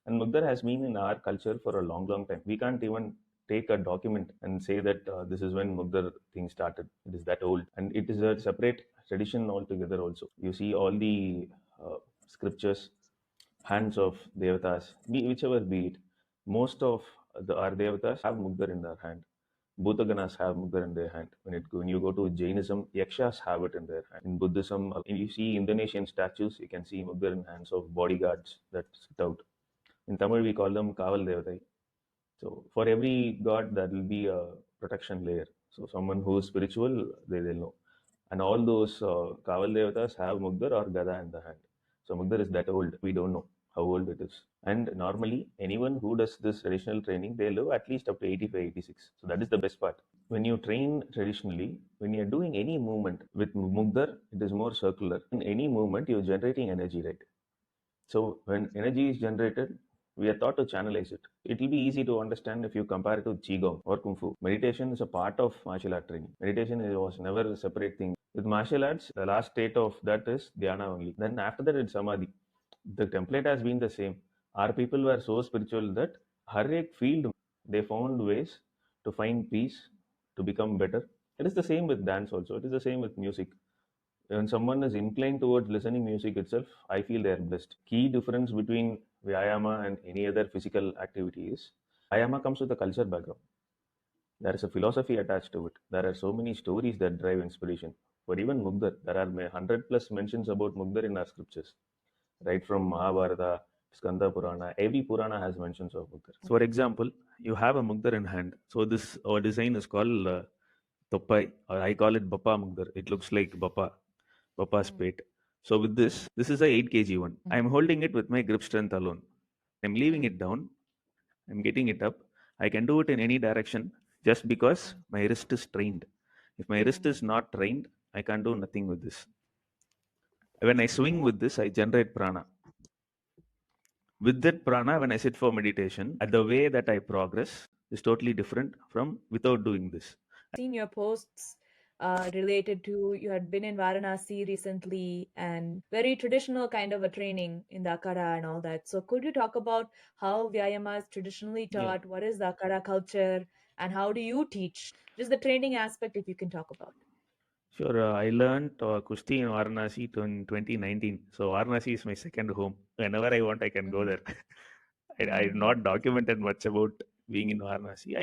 And Mugdar has been in our culture for a long, long time. We can't even take a document and say that this is when Mugdar thing started. It is that old. And it is a separate tradition altogether also. You see all the scriptures, hands of devatas, whichever be it. Most of our devatas have Mugdar in their hand. Bhutaganas have Mugdar in their hand. When you go to Jainism, Yakshas have it in their hand. In Buddhism, you see Indonesian statues, you can see Mugdar in hands of bodyguards that sit out. In Tamil, we call them Kaival Devata. So for every god, there will be a protection layer. So someone who is spiritual, they'll know. And all those Kaival Devatas have Mugdar or Gada in the hand. So Mugdar is that old. We don't know how old it is. And normally, anyone who does this traditional training, they live at least up to 85, 86. So that is the best part. When you train traditionally, when you're doing any movement with Mugdar, it is more circular. In any movement, you're generating energy, right? So when energy is generated, we are taught to channelize it. It will be easy to understand if you compare it to Qigong or Kung Fu. Meditation is a part of martial art training. Meditation was never a separate thing. With martial arts, the last state of that is dhyana only. Then after that, it's Samadhi. The template has been the same. Our people were so spiritual that har ek field they found ways to find peace, to become better. It is the same with dance also. It is the same with music. When someone is inclined towards listening music itself, I feel they are blessed. Key difference between Vyayama and any other physical activity is Vyayama comes with a culture background. There is a philosophy attached to it. There are so many stories that drive inspiration. For even Mugdar, there are 100 plus mentions about Mugdar in our scriptures. Right from Mahabharata, Skanda Purana, every Purana has mentions of Mugdar. So for example, you have a Mugdar in hand. So this our design is called Topai, or I call it Bappa Mugdar. It looks like Bappa's pate. So with this is a 8 kg one. I'm holding it with my grip strength alone. I'm leaving it down. I'm getting it up. I can do it in any direction just because my wrist is trained. If my wrist is not trained, I can't do nothing with this. When I swing with this, I generate prana. With that prana, when I sit for meditation, the way that I progress is totally different from without doing this. Seen your posts related to you had been in Varanasi recently and very traditional kind of a training in the Akara and all that. So could you talk about how Vyayama is traditionally Yeah. taught? What is the Akara culture and how do you teach? Just the training aspect, if you can talk about. Sure. I learned Kushti in Varanasi in 2019. So Varanasi is my second home. Whenever I want, I can go there. I not documented much about being in Varanasi.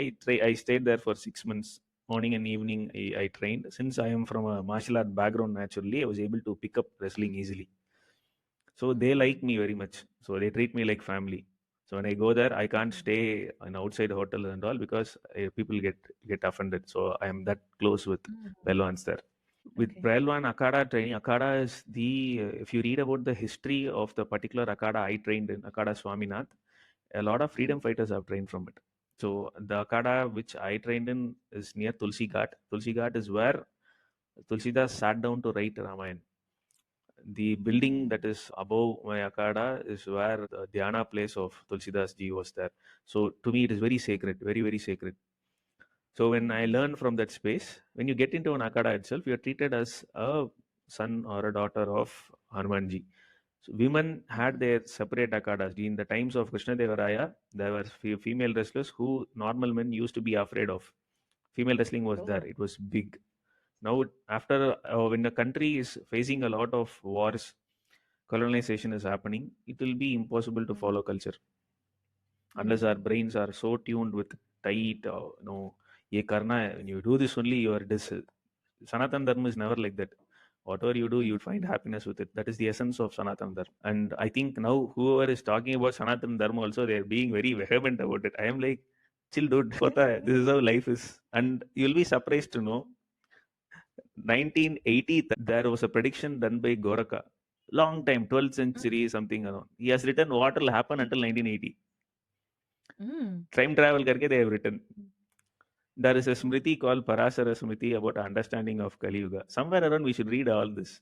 I stayed there for 6 months. Morning and evening, I trained. Since I am from a martial art background, naturally, I was able to pick up wrestling easily. So they like me very much. So they treat me like family. So when I go there, I can't stay in outside hotel and all because people get offended. So I am that close with Pelwans there. With Okay. Pralwan Akara training, Akara is if you read about the history of the particular Akara I trained in, Akara Swaminath, a lot of freedom fighters have trained from it. So the Akara which I trained in is near Tulsi Ghat. Tulsi Ghat is where Tulsidas sat down to write Ramayana. The building that is above my Akada is where the dhyana place of Tulsidas ji was there. So to me, it is very sacred, very, very sacred. So when I learn from that space, when you get into an Akada itself, you're treated as a son or a daughter of Hanumanji. So women had their separate Akadas. In the times of Krishna Devaraya, there were female wrestlers who normal men used to be afraid of. Female wrestling was there. Oh. It was big. Now, after when the country is facing a lot of wars, colonization is happening, it will be impossible to follow culture unless our brains are so tuned with tight, ye karna hai. When you do this only, you are Sanatan Dharma is never like that. Whatever you do, you find happiness with it. That is the essence of Sanatan Dharma. And I think now whoever is talking about Sanatan Dharma also, they are being very vehement about it. I am like, chill dude, pata hai. This is how life is. And you'll be surprised to know 1980, there was a prediction done by Goraka. Long time, 12th century, something around. He has written what will happen until 1980. Time travel karke they have written. There is a Smriti called Parasara Smriti about understanding of Kali Yuga. Somewhere around we should read all this.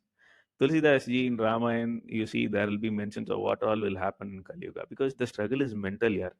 Tulsidas ji in Ramayana, you see there will be mentions of what all will happen in Kali Yuga because the struggle is mental here.